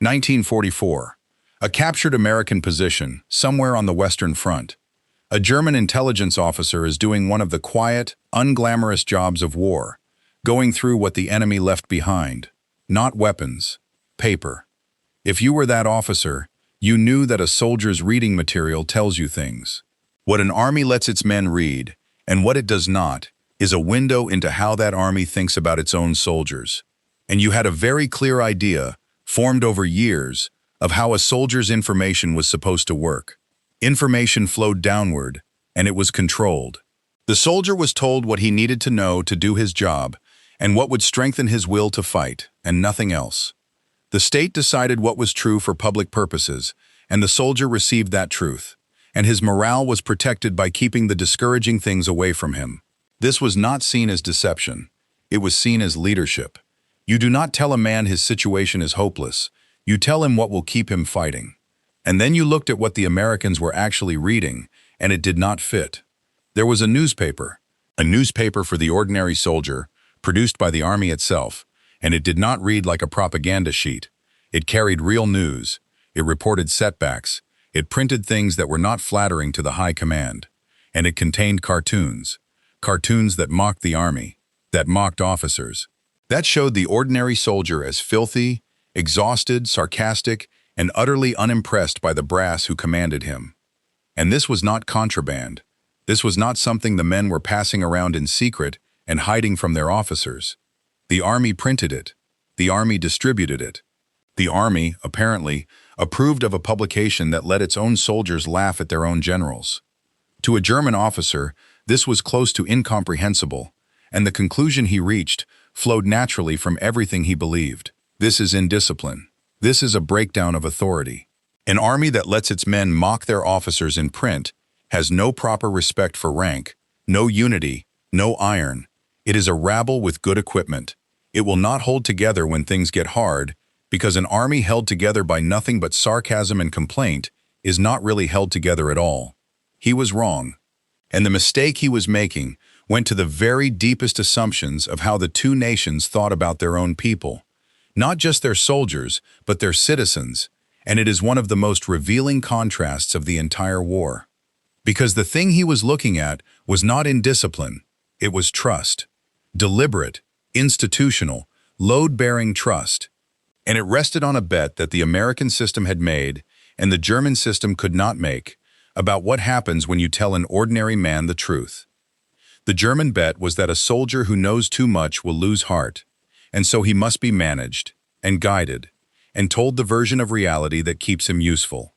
1944. A captured American position, somewhere on the Western Front. A German intelligence officer is doing one of the quiet, unglamorous jobs of war, going through what the enemy left behind. Not weapons, paper. If you were that officer, you knew that a soldier's reading material tells you things. What an army lets its men read, and what it does not, is a window into how that army thinks about its own soldiers. And you had a very clear idea, formed over years, of how a soldier's information was supposed to work. Information flowed downward, and it was controlled. The soldier was told what he needed to know to do his job, and what would strengthen his will to fight, and nothing else. The state decided what was true for public purposes, and the soldier received that truth, and his morale was protected by keeping the discouraging things away from him. This was not seen as deception. It was seen as leadership. You do not tell a man his situation is hopeless. You tell him what will keep him fighting. And then you looked at what the Americans were actually reading, and it did not fit. There was a newspaper for the ordinary soldier, produced by the army itself, and it did not read like a propaganda sheet. It carried real news. It reported setbacks. It printed things that were not flattering to the high command. And it contained cartoons that mocked the army, that mocked officers. That showed the ordinary soldier as filthy, exhausted, sarcastic, and utterly unimpressed by the brass who commanded him. And this was not contraband. This was not something the men were passing around in secret and hiding from their officers. The army printed it. The army distributed it. The army, apparently, approved of a publication that let its own soldiers laugh at their own generals. To a German officer, this was close to incomprehensible, and the conclusion he reached flowed naturally from everything he believed. This is indiscipline. This is a breakdown of authority. An army that lets its men mock their officers in print has no proper respect for rank, no unity, no iron. It is a rabble with good equipment. It will not hold together when things get hard, because an army held together by nothing but sarcasm and complaint is not really held together at all. He was wrong. And the mistake he was making went to the very deepest assumptions of how the two nations thought about their own people. Not just their soldiers, but their citizens, and it is one of the most revealing contrasts of the entire war. Because the thing he was looking at was not indiscipline, it was trust. Deliberate, institutional, load-bearing trust. And it rested on a bet that the American system had made, and the German system could not make, about what happens when you tell an ordinary man the truth. The German bet was that a soldier who knows too much will lose heart, and so he must be managed, and guided, and told the version of reality that keeps him useful.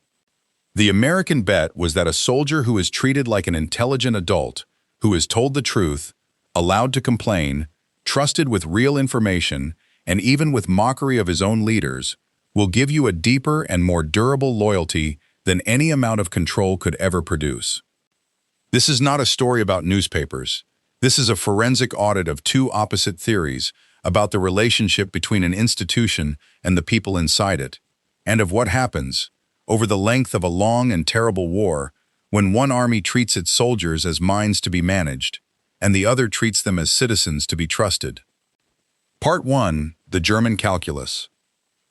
The American bet was that a soldier who is treated like an intelligent adult, who is told the truth, allowed to complain, trusted with real information, and even with mockery of his own leaders, will give you a deeper and more durable loyalty than any amount of control could ever produce. This is not a story about newspapers. This is a forensic audit of two opposite theories about the relationship between an institution and the people inside it, and of what happens, over the length of a long and terrible war, when one army treats its soldiers as minds to be managed, and the other treats them as citizens to be trusted. Part 1. The German Calculus.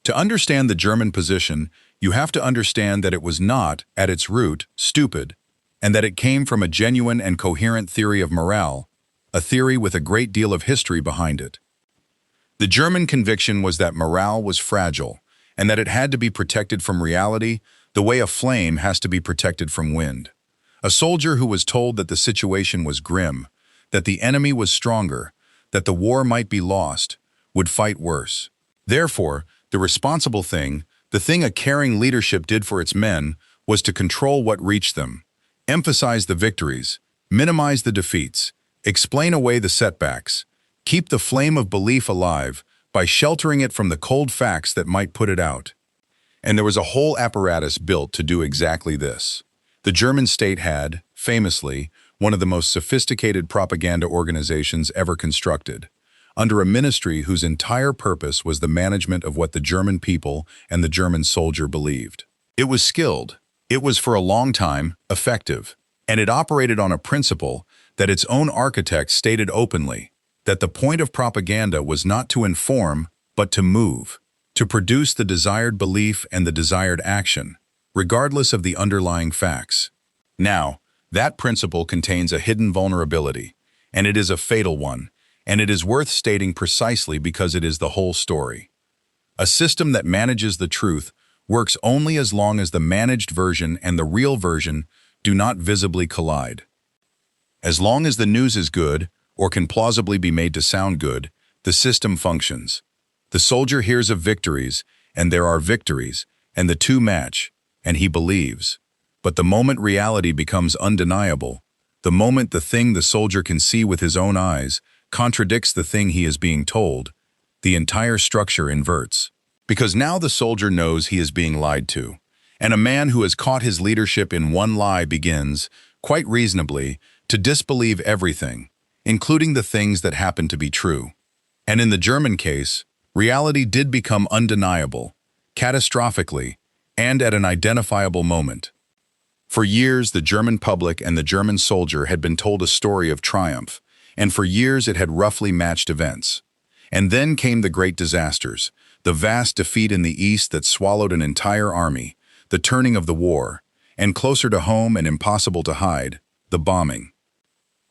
To understand the German position, you have to understand that it was not, at its root, stupid, and that it came from a genuine and coherent theory of morale, a theory with a great deal of history behind it. The German conviction was that morale was fragile, and that it had to be protected from reality the way a flame has to be protected from wind. A soldier who was told that the situation was grim, that the enemy was stronger, that the war might be lost, would fight worse. Therefore, the responsible thing, the thing a caring leadership did for its men, was to control what reached them, emphasize the victories, minimize the defeats, explain away the setbacks, keep the flame of belief alive by sheltering it from the cold facts that might put it out. And there was a whole apparatus built to do exactly this. The German state had, famously, one of the most sophisticated propaganda organizations ever constructed, under a ministry whose entire purpose was the management of what the German people and the German soldier believed. It was skilled, it was for a long time effective, and it operated on a principle that its own architects stated openly, that the point of propaganda was not to inform, but to move. to produce the desired belief and the desired action, regardless of the underlying facts. Now, that principle contains a hidden vulnerability, and it is a fatal one, and it is worth stating precisely because it is the whole story. A system that manages the truth works only as long as the managed version and the real version do not visibly collide. As long as the news is good, or can plausibly be made to sound good, the system functions. The soldier hears of victories, and there are victories, and the two match, and he believes. But the moment reality becomes undeniable, the moment the thing the soldier can see with his own eyes contradicts the thing he is being told, the entire structure inverts. Because now the soldier knows he is being lied to, and a man who has caught his leadership in one lie begins, quite reasonably, to disbelieve everything, including the things that happen to be true. And in the German case, reality did become undeniable, catastrophically, and at an identifiable moment. For years, the German public and the German soldier had been told a story of triumph, and for years it had roughly matched events. And then came the great disasters, the vast defeat in the East that swallowed an entire army, the turning of the war, and closer to home and impossible to hide, the bombing.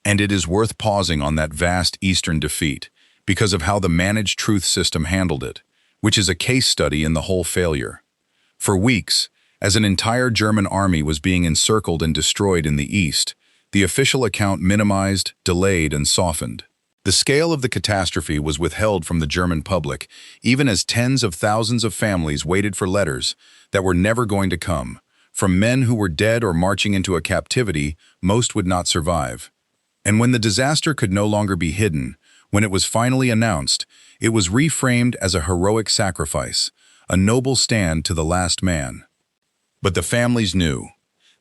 And it is worth pausing on that vast Eastern defeat because of how the managed truth system handled it, which is a case study in the whole failure. For weeks, as an entire German army was being encircled and destroyed in the East, the official account minimized, delayed, and softened. The scale of the catastrophe was withheld from the German public, even as tens of thousands of families waited for letters that were never going to come, from men who were dead or marching into a captivity most would not survive. And when the disaster could no longer be hidden, when it was finally announced, it was reframed as a heroic sacrifice, a noble stand to the last man. But the families knew.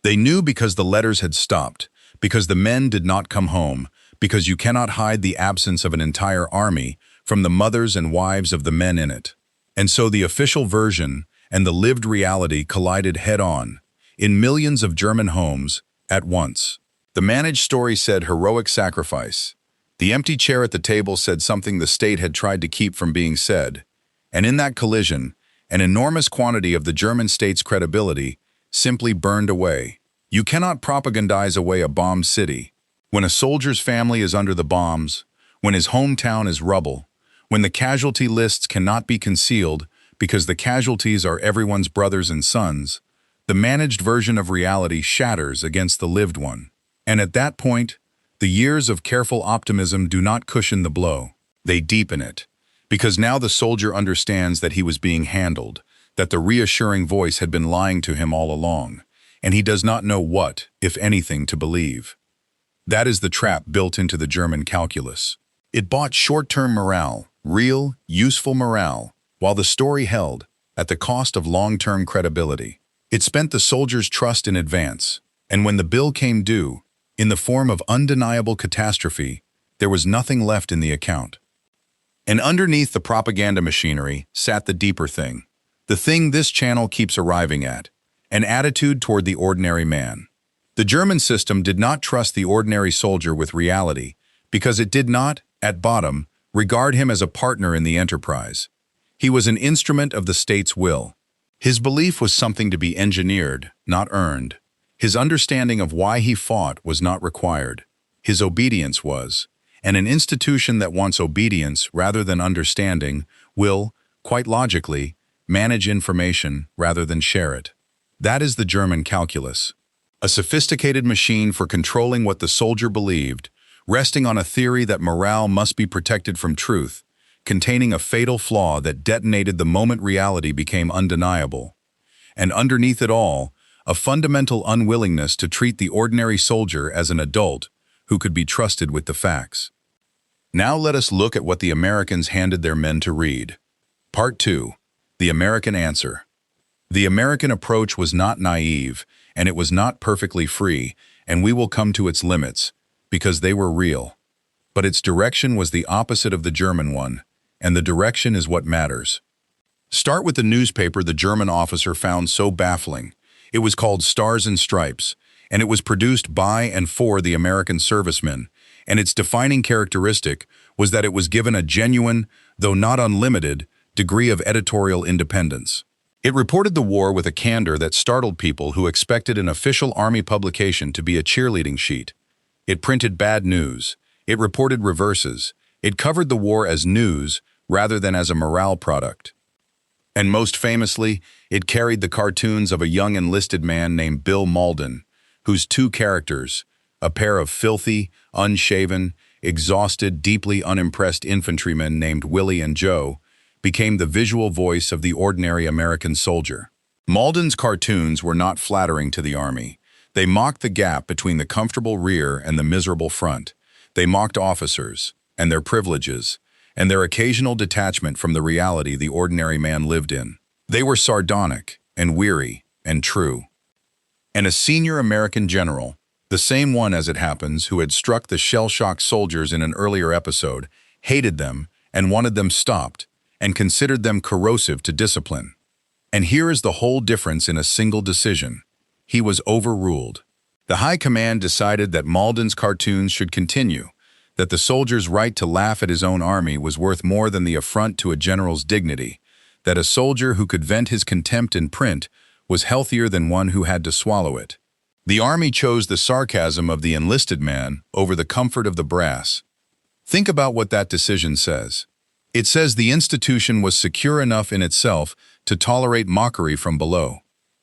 They knew because the letters had stopped, because the men did not come home, because you cannot hide the absence of an entire army from the mothers and wives of the men in it. And so the official version and the lived reality collided head-on, in millions of German homes, at once. The managed story said heroic sacrifice. The empty chair at the table said something the state had tried to keep from being said. And in that collision, an enormous quantity of the German state's credibility simply burned away. You cannot propagandize away a bombed city. When a soldier's family is under the bombs, when his hometown is rubble, when the casualty lists cannot be concealed because the casualties are everyone's brothers and sons, the managed version of reality shatters against the lived one. And at that point, the years of careful optimism do not cushion the blow. They deepen it. Because now the soldier understands that he was being handled, that the reassuring voice had been lying to him all along, and he does not know what, if anything, to believe. That is the trap built into the German calculus. It bought short-term morale, real, useful morale, while the story held, at the cost of long-term credibility. It spent the soldier's trust in advance, and when the bill came due, in the form of undeniable catastrophe, there was nothing left in the account. And underneath the propaganda machinery sat the deeper thing, the thing this channel keeps arriving at, an attitude toward the ordinary man. The German system did not trust the ordinary soldier with reality because it did not, at bottom, regard him as a partner in the enterprise. He was an instrument of the state's will. His belief was something to be engineered, not earned. His understanding of why he fought was not required. His obedience was. And an institution that wants obedience rather than understanding will, quite logically, manage information rather than share it. That is the German calculus. A sophisticated machine for controlling what the soldier believed, resting on a theory that morale must be protected from truth, containing a fatal flaw that detonated the moment reality became undeniable. And underneath it all, a fundamental unwillingness to treat the ordinary soldier as an adult who could be trusted with the facts. Now let us look at what the Americans handed their men to read. Part 2. The American Answer. The American approach was not naive, and it was not perfectly free, and we will come to its limits, because they were real. But its direction was the opposite of the German one, and the direction is what matters. Start with the newspaper the German officer found so baffling. It was called Stars and Stripes, and it was produced by and for the American servicemen, and its defining characteristic was that it was given a genuine, though not unlimited, degree of editorial independence. It reported the war with a candor that startled people who expected an official army publication to be a cheerleading sheet. It printed bad news. It reported reverses. It covered the war as news rather than as a morale product. And most famously, it carried the cartoons of a young enlisted man named Bill Mauldin, whose two characters, a pair of filthy, unshaven, exhausted, deeply unimpressed infantrymen named Willie and Joe, became the visual voice of the ordinary American soldier. Mauldin's cartoons were not flattering to the Army. They mocked the gap between the comfortable rear and the miserable front. They mocked officers, and their privileges, and their occasional detachment from the reality the ordinary man lived in. They were sardonic, and weary, and true. And a senior American general, the same one as it happens who had struck the shell-shocked soldiers in an earlier episode, hated them and wanted them stopped, and considered them corrosive to discipline. And here is the whole difference in a single decision. He was overruled. The High Command decided that Mauldin's cartoons should continue, that the soldier's right to laugh at his own army was worth more than the affront to a general's dignity, that a soldier who could vent his contempt in print was healthier than one who had to swallow it. The Army chose the sarcasm of the enlisted man over the comfort of the brass. Think about what that decision says. It says the institution was secure enough in itself to tolerate mockery from below.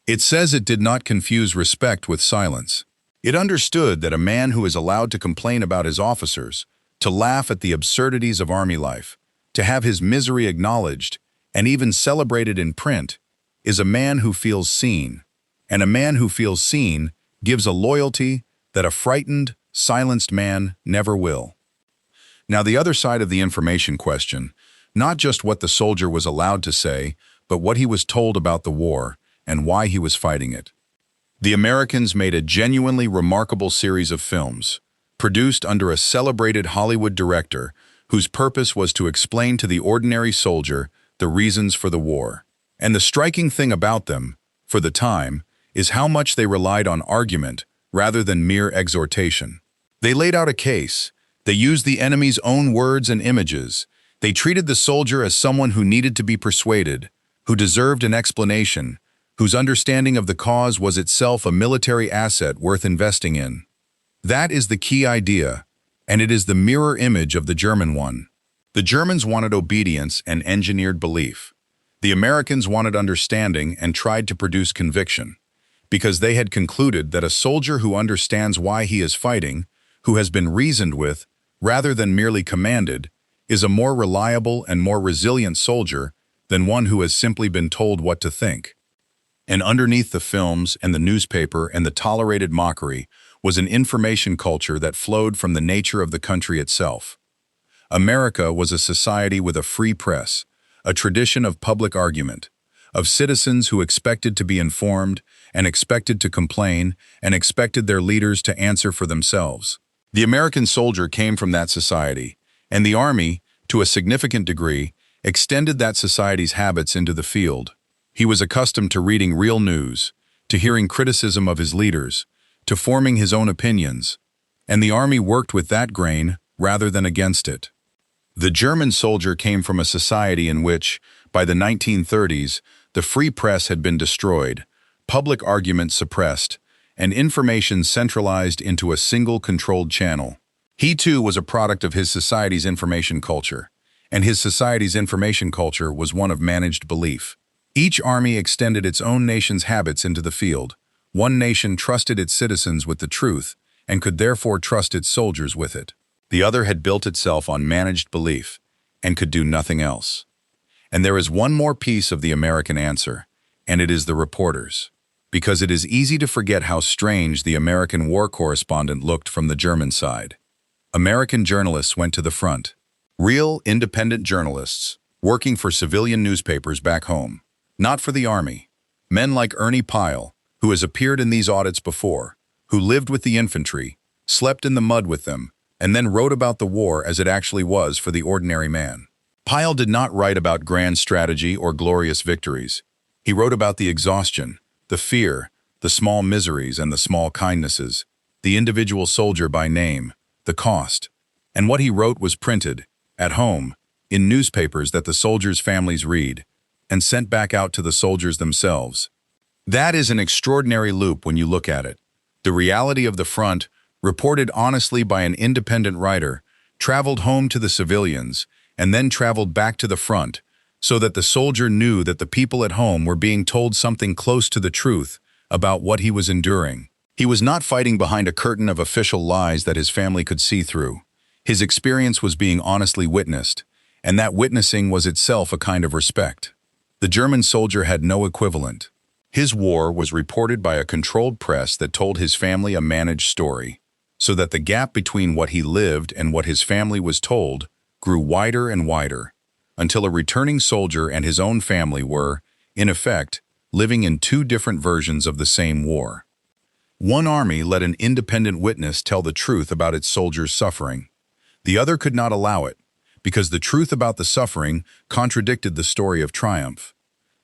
It says it did not confuse respect with silence. It understood that a man who is allowed to complain about his officers, to laugh at the absurdities of Army life, to have his misery acknowledged, and even celebrated in print, is a man who feels seen. And a man who feels seen gives a loyalty that a frightened, silenced man never will. Now the other side of the information question, not just what the soldier was allowed to say, but what he was told about the war and why he was fighting it. The Americans made a genuinely remarkable series of films, produced under a celebrated Hollywood director whose purpose was to explain to the ordinary soldier the reasons for the war. And the striking thing about them, for the time, is how much they relied on argument rather than mere exhortation. They laid out a case. They used the enemy's own words and images. They treated the soldier as someone who needed to be persuaded, who deserved an explanation, whose understanding of the cause was itself a military asset worth investing in. That is the key idea, and it is the mirror image of the German one. The Germans wanted obedience and engineered belief. The Americans wanted understanding and tried to produce conviction, because they had concluded that a soldier who understands why he is fighting, who has been reasoned with, rather than merely commanded, is a more reliable and more resilient soldier than one who has simply been told what to think. And underneath the films and the newspaper and the tolerated mockery was an information culture that flowed from the nature of the country itself. America was a society with a free press, a tradition of public argument, of citizens who expected to be informed and expected to complain and expected their leaders to answer for themselves. The American soldier came from that society, and the Army, to a significant degree, extended that society's habits into the field. He was accustomed to reading real news, to hearing criticism of his leaders, to forming his own opinions, and the Army worked with that grain rather than against it. The German soldier came from a society in which, by the 1930s, the free press had been destroyed, public argument suppressed, and information centralized into a single controlled channel. He too was a product of his society's information culture, and his society's information culture was one of managed belief. Each army extended its own nation's habits into the field. One nation trusted its citizens with the truth and could therefore trust its soldiers with it. The other had built itself on managed belief and could do nothing else. And there is one more piece of the American answer, and it is the reporters. Because it is easy to forget how strange the American war correspondent looked from the German side. American journalists went to the front. Real, independent journalists, working for civilian newspapers back home. Not for the Army. Men like Ernie Pyle, who has appeared in these audits before, who lived with the infantry, slept in the mud with them, and then wrote about the war as it actually was for the ordinary man. Pyle did not write about grand strategy or glorious victories. He wrote about the exhaustion, the fear, the small miseries and the small kindnesses, the individual soldier by name, the cost. And what he wrote was printed, at home, in newspapers that the soldiers' families read, and sent back out to the soldiers themselves. That is an extraordinary loop when you look at it. The reality of the front, reported honestly by an independent writer, traveled home to the civilians, and then traveled back to the front, so that the soldier knew that the people at home were being told something close to the truth about what he was enduring. He was not fighting behind a curtain of official lies that his family could see through. His experience was being honestly witnessed, and that witnessing was itself a kind of respect. The German soldier had no equivalent. His war was reported by a controlled press that told his family a managed story, so that the gap between what he lived and what his family was told grew wider and wider, until a returning soldier and his own family were, in effect, living in two different versions of the same war. One army let an independent witness tell the truth about its soldiers' suffering. The other could not allow it, because the truth about the suffering contradicted the story of triumph.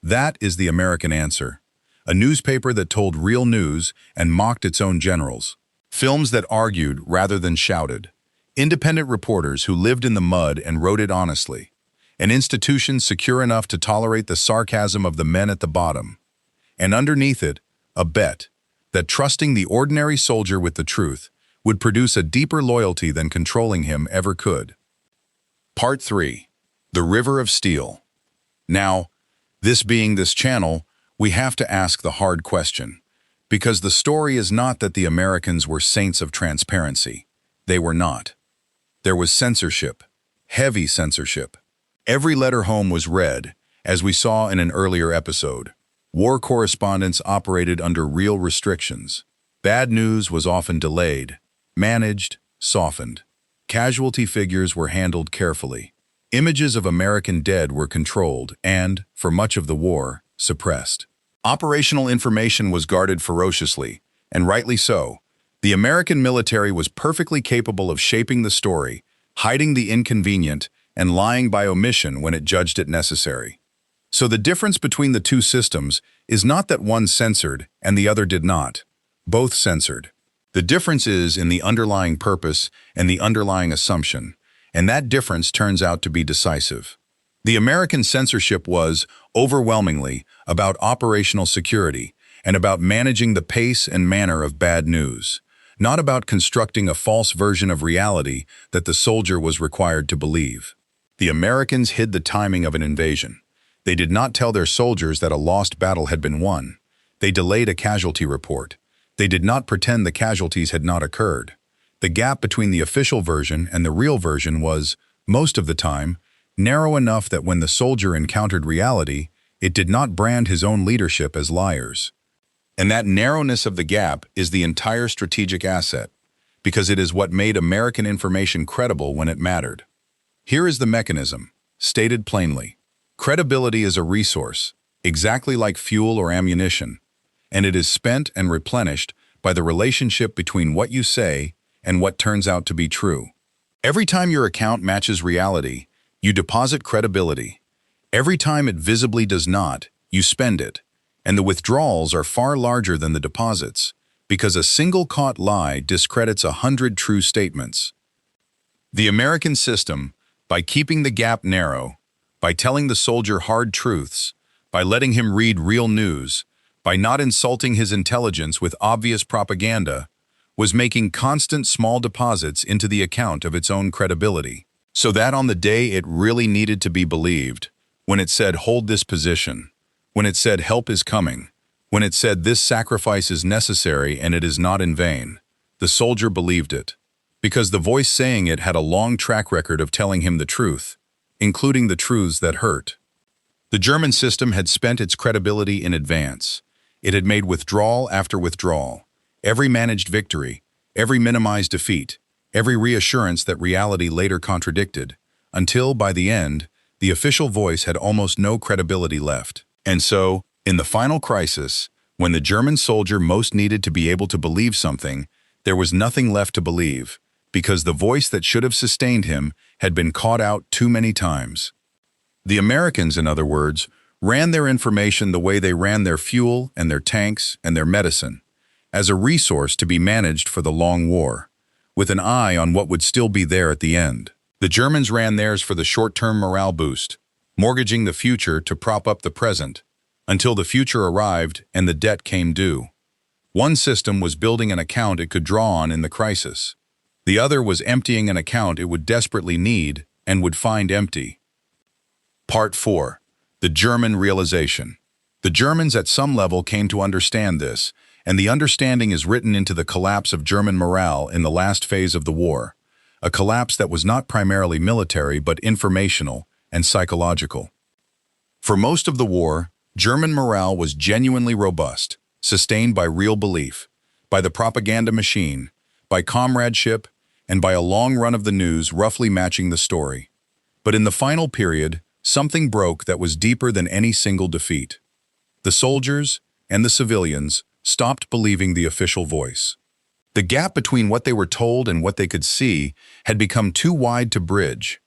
That is the American answer. A newspaper that told real news and mocked its own generals. Films that argued rather than shouted. Independent reporters who lived in the mud and wrote it honestly. An institution secure enough to tolerate the sarcasm of the men at the bottom. And underneath it, a bet that trusting the ordinary soldier with the truth would produce a deeper loyalty than controlling him ever could. Part 3. The River of Steel. Now, this being this channel, we have to ask the hard question, because the story is not that the Americans were saints of transparency. They were not. There was censorship, heavy censorship. Every letter home was read, as we saw in an earlier episode. War correspondents operated under real restrictions. Bad news was often delayed, managed, softened. Casualty figures were handled carefully. Images of American dead were controlled and, for much of the war, suppressed. Operational information was guarded ferociously, and rightly so. The American military was perfectly capable of shaping the story, hiding the inconvenient, and lying by omission when it judged it necessary. So the difference between the two systems is not that one censored and the other did not. Both censored. The difference is in the underlying purpose and the underlying assumption, and that difference turns out to be decisive. The American censorship was, overwhelmingly, about operational security and about managing the pace and manner of bad news, not about constructing a false version of reality that the soldier was required to believe. The Americans hid the timing of an invasion. They did not tell their soldiers that a lost battle had been won. They delayed a casualty report. They did not pretend the casualties had not occurred. The gap between the official version and the real version was, most of the time, narrow enough that when the soldier encountered reality, it did not brand his own leadership as liars. And that narrowness of the gap is the entire strategic asset, because it is what made American information credible when it mattered. Here is the mechanism, stated plainly. Credibility is a resource, exactly like fuel or ammunition, and it is spent and replenished by the relationship between what you say and what turns out to be true. Every time your account matches reality, you deposit credibility. Every time it visibly does not, you spend it, and the withdrawals are far larger than the deposits, because a single caught lie discredits 100 true statements. The American system, by keeping the gap narrow, by telling the soldier hard truths, by letting him read real news, by not insulting his intelligence with obvious propaganda, was making constant small deposits into the account of its own credibility. So that on the day it really needed to be believed, when it said hold this position, when it said help is coming, when it said this sacrifice is necessary and it is not in vain, the soldier believed it, because the voice saying it had a long track record of telling him the truth, including the truths that hurt. The German system had spent its credibility in advance. It had made withdrawal after withdrawal, every managed victory, every minimized defeat, every reassurance that reality later contradicted, until, by the end, the official voice had almost no credibility left. And so, in the final crisis, when the German soldier most needed to be able to believe something, there was nothing left to believe, because the voice that should have sustained him had been caught out too many times. The Americans, in other words, ran their information the way they ran their fuel and their tanks and their medicine, as a resource to be managed for the long war, with an eye on what would still be there at the end. The Germans ran theirs for the short-term morale boost, mortgaging the future to prop up the present, until the future arrived and the debt came due. One system was building an account it could draw on in the crisis. The other was emptying an account it would desperately need and would find empty. Part 4. The German realization. The Germans at some level came to understand this, and the understanding is written into the collapse of German morale in the last phase of the war, a collapse that was not primarily military but informational and psychological. For most of the war, German morale was genuinely robust, sustained by real belief, by the propaganda machine, by comradeship, and by a long run of the news roughly matching the story. But in the final period, something broke that was deeper than any single defeat. The soldiers and the civilians stopped believing the official voice. The gap between what they were told and what they could see had become too wide to bridge.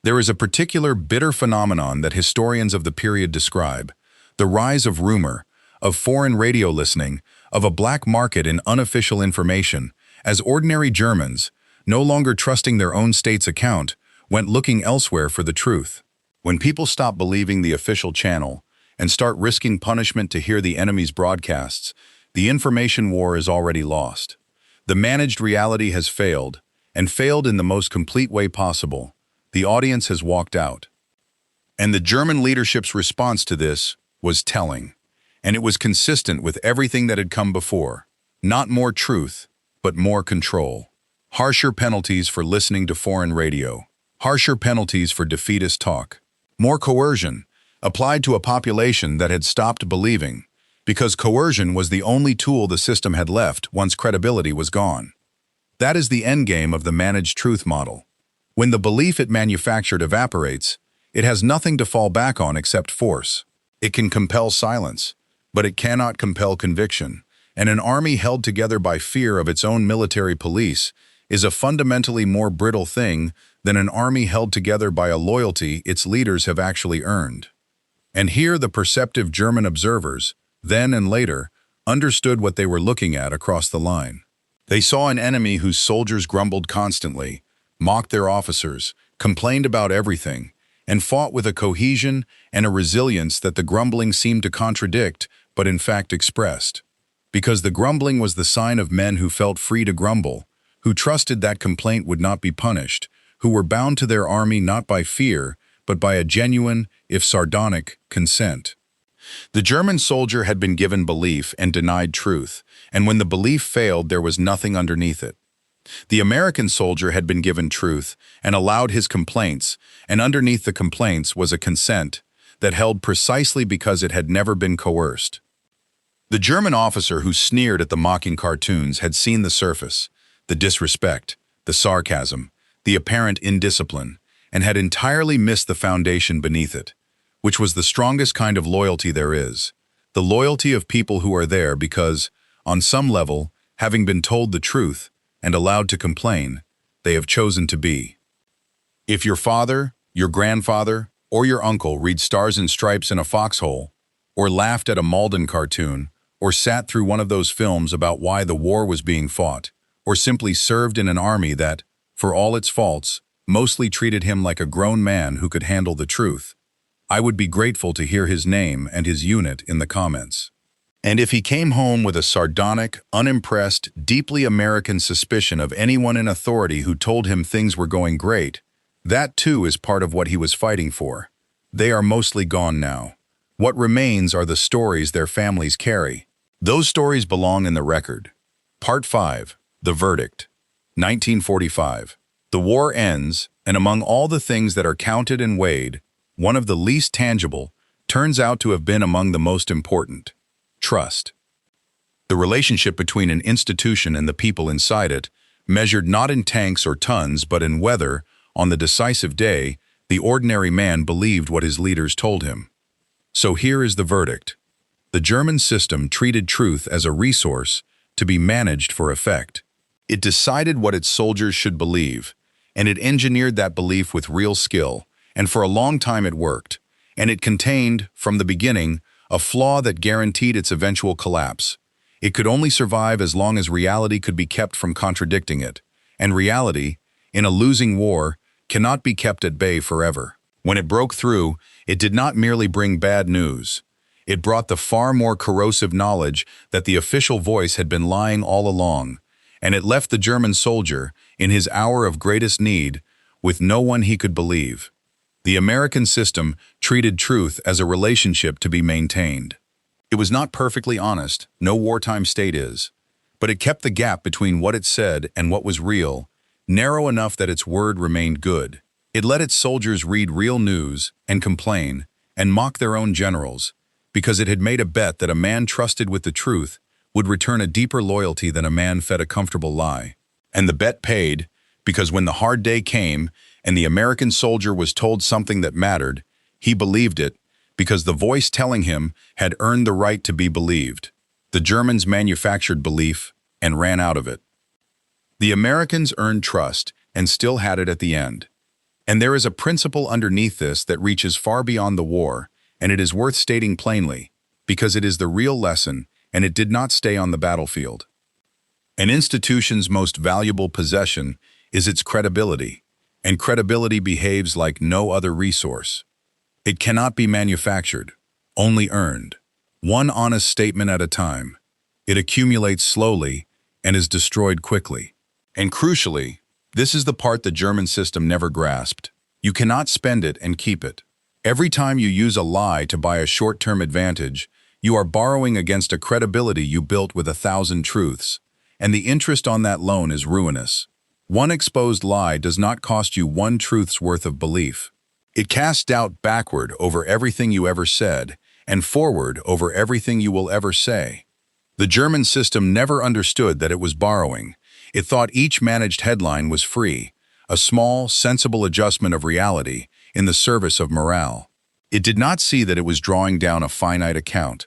There is a particular bitter phenomenon that historians of the period describe: the rise of rumor, of foreign radio listening, of a black market in unofficial information, as ordinary Germans, no longer trusting their own state's account, went looking elsewhere for the truth. When people stop believing the official channel and start risking punishment to hear the enemy's broadcasts, the information war is already lost. The managed reality has failed, and failed in the most complete way possible. The audience has walked out. And the German leadership's response to this was telling, and it was consistent with everything that had come before. Not more truth, but more control. Harsher penalties for listening to foreign radio. Harsher penalties for defeatist talk. More coercion, applied to a population that had stopped believing, because coercion was the only tool the system had left once credibility was gone. That is the endgame of the managed truth model. When the belief it manufactured evaporates, it has nothing to fall back on except force. It can compel silence, but it cannot compel conviction, and an army held together by fear of its own military police is a fundamentally more brittle thing than an army held together by a loyalty its leaders have actually earned. And here the perceptive German observers, then and later, understood what they were looking at across the line. They saw an enemy whose soldiers grumbled constantly, mocked their officers, complained about everything, and fought with a cohesion and a resilience that the grumbling seemed to contradict, but in fact expressed. Because the grumbling was the sign of men who felt free to grumble, who trusted that complaint would not be punished, who were bound to their army not by fear, but by a genuine, if sardonic, consent. The German soldier had been given belief and denied truth, and when the belief failed, there was nothing underneath it. The American soldier had been given truth and allowed his complaints, and underneath the complaints was a consent that held precisely because it had never been coerced. The German officer who sneered at the mocking cartoons had seen the surface, the disrespect, the sarcasm, the apparent indiscipline, and had entirely missed the foundation beneath it, which was the strongest kind of loyalty there is, the loyalty of people who are there because, on some level, having been told the truth and allowed to complain, they have chosen to be. If your father, your grandfather, or your uncle read Stars and Stripes in a foxhole, or laughed at a Mauldin cartoon, or sat through one of those films about why the war was being fought, or simply served in an army that, for all its faults, mostly treated him like a grown man who could handle the truth, I would be grateful to hear his name and his unit in the comments. And if he came home with a sardonic, unimpressed, deeply American suspicion of anyone in authority who told him things were going great, that too is part of what he was fighting for. They are mostly gone now. What remains are the stories their families carry. Those stories belong in the record. Part 5. The Verdict. 1945. The war ends, and among all the things that are counted and weighed, one of the least tangible turns out to have been among the most important: trust. The relationship between an institution and the people inside it, measured not in tanks or tons but in whether, on the decisive day, the ordinary man believed what his leaders told him. So here is the verdict. The German system treated truth as a resource to be managed for effect. It decided what its soldiers should believe, and it engineered that belief with real skill, and for a long time it worked, and it contained, from the beginning, a flaw that guaranteed its eventual collapse. It could only survive as long as reality could be kept from contradicting it, and reality, in a losing war, cannot be kept at bay forever. When it broke through, it did not merely bring bad news. It brought the far more corrosive knowledge that the official voice had been lying all along, and it left the German soldier, in his hour of greatest need, with no one he could believe. The American system treated truth as a relationship to be maintained. It was not perfectly honest, no wartime state is, but it kept the gap between what it said and what was real narrow enough that its word remained good. It let its soldiers read real news and complain and mock their own generals, because it had made a bet that a man trusted with the truth would return a deeper loyalty than a man fed a comfortable lie. And the bet paid, because when the hard day came and the American soldier was told something that mattered, he believed it, because the voice telling him had earned the right to be believed. The Germans manufactured belief and ran out of it. The Americans earned trust and still had it at the end. And there is a principle underneath this that reaches far beyond the war, and it is worth stating plainly, because it is the real lesson and it did not stay on the battlefield. An institution's most valuable possession is its credibility, and credibility behaves like no other resource. It cannot be manufactured, only earned, one honest statement at a time. It accumulates slowly and is destroyed quickly. And crucially, this is the part the German system never grasped. You cannot spend it and keep it. Every time you use a lie to buy a short-term advantage, you are borrowing against a credibility you built with 1,000 truths, and the interest on that loan is ruinous. One exposed lie does not cost you one truth's worth of belief. It casts doubt backward over everything you ever said, and forward over everything you will ever say. The German system never understood that it was borrowing. It thought each managed headline was free, a small, sensible adjustment of reality in the service of morale. It did not see that it was drawing down a finite account,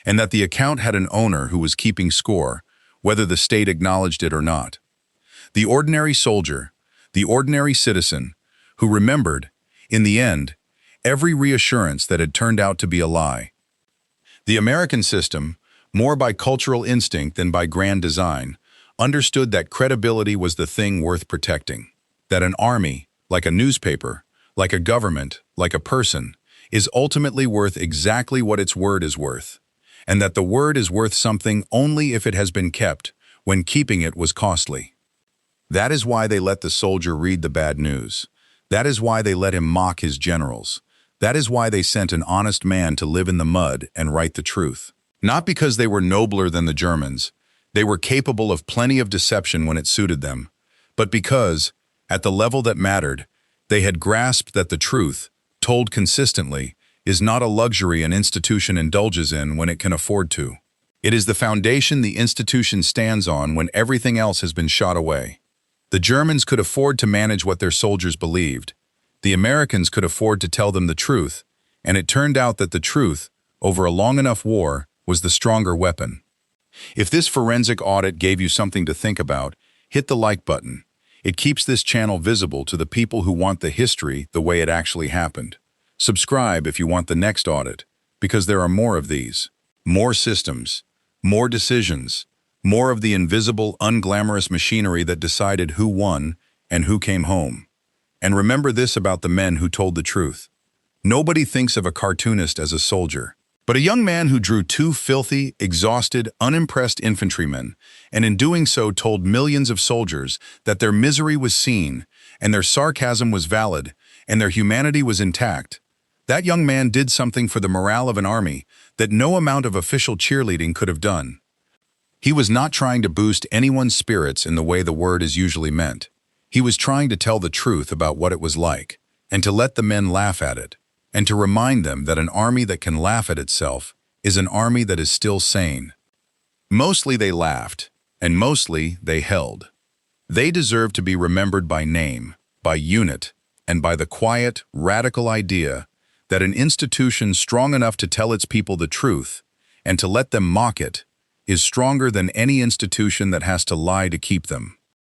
and that the account had an owner who was keeping score, whether the state acknowledged it or not. The ordinary soldier, the ordinary citizen, who remembered, in the end, every reassurance that had turned out to be a lie. The American system, more by cultural instinct than by grand design, understood that credibility was the thing worth protecting, that an army, like a newspaper, like a government, like a person, is ultimately worth exactly what its word is worth, and that the word is worth something only if it has been kept, when keeping it was costly. That is why they let the soldier read the bad news. That is why they let him mock his generals. That is why they sent an honest man to live in the mud and write the truth. Not because they were nobler than the Germans, they were capable of plenty of deception when it suited them, but because, at the level that mattered, they had grasped that the truth, told consistently, is not a luxury an institution indulges in when it can afford to. It is the foundation the institution stands on when everything else has been shot away. The Germans could afford to manage what their soldiers believed. The Americans could afford to tell them the truth, and it turned out that the truth, over a long enough war, was the stronger weapon. If this forensic audit gave you something to think about, hit the like button. It keeps this channel visible to the people who want the history the way it actually happened. Subscribe if you want the next audit, because there are more of these. More systems, more decisions, more of the invisible, unglamorous machinery that decided who won and who came home. And remember this about the men who told the truth. Nobody thinks of a cartoonist as a soldier, but a young man who drew two filthy, exhausted, unimpressed infantrymen, and in doing so told millions of soldiers that their misery was seen, and their sarcasm was valid, and their humanity was intact. That young man did something for the morale of an army that no amount of official cheerleading could have done. He was not trying to boost anyone's spirits in the way the word is usually meant. He was trying to tell the truth about what it was like, and to let the men laugh at it, and to remind them that an army that can laugh at itself is an army that is still sane. Mostly they laughed, and mostly they held. They deserve to be remembered by name, by unit, and by the quiet, radical idea that an institution strong enough to tell its people the truth, and to let them mock it, is stronger than any institution that has to lie to keep them.